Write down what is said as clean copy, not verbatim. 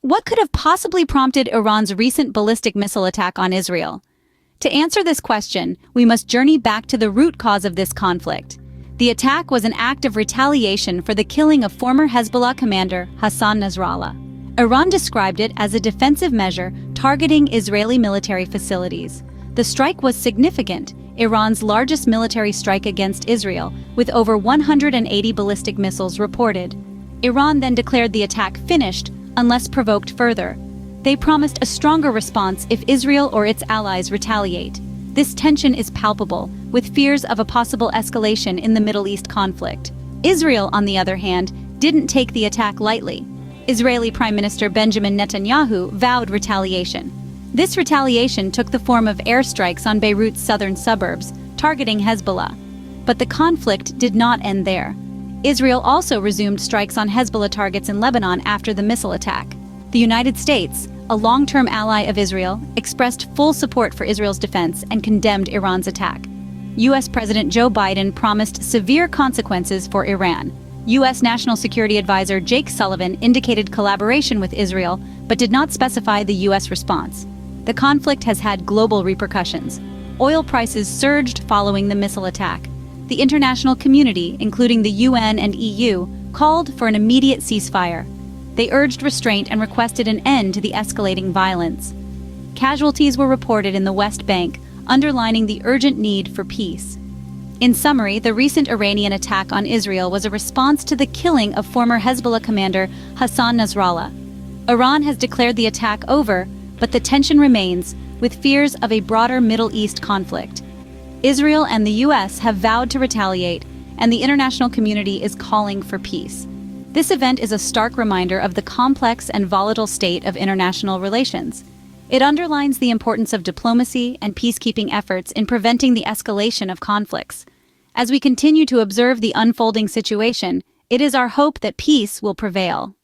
What could have possibly prompted Iran's recent ballistic missile attack on Israel? To answer this question, we must journey back to the root cause of this conflict. The attack was an act of retaliation for the killing of former Hezbollah commander Hassan Nasrallah. Iran described it as a defensive measure targeting Israeli military facilities. The strike was significant, Iran's largest military strike against Israel, with over 180 ballistic missiles reported. Iran then declared the attack finished, unless provoked further. They promised a stronger response if Israel or its allies retaliate. This tension is palpable, with fears of a possible escalation in the Middle East conflict. Israel, on the other hand, didn't take the attack lightly. Israeli Prime Minister Benjamin Netanyahu vowed retaliation. This retaliation took the form of airstrikes on Beirut's southern suburbs, targeting Hezbollah. But the conflict did not end there. Israel also resumed strikes on Hezbollah targets in Lebanon after the missile attack. The United States, a long-term ally of Israel, expressed full support for Israel's defense and condemned Iran's attack. U.S. President Joe Biden promised severe consequences for Iran. U.S. National Security Advisor Jake Sullivan indicated collaboration with Israel, but did not specify the U.S. response. The conflict has had global repercussions. Oil prices surged following the missile attack. The international community, including the UN and EU, called for an immediate ceasefire. They urged restraint and requested an end to the escalating violence. Casualties were reported in the West Bank, underlining the urgent need for peace. In summary, the recent Iranian attack on Israel was a response to the killing of former Hezbollah commander Hassan Nasrallah. Iran has declared the attack over, but the tension remains, with fears of a broader Middle East conflict. Israel and the U.S. have vowed to retaliate, and the international community is calling for peace. This event is a stark reminder of the complex and volatile state of international relations. It underlines the importance of diplomacy and peacekeeping efforts in preventing the escalation of conflicts. As we continue to observe the unfolding situation, it is our hope that peace will prevail.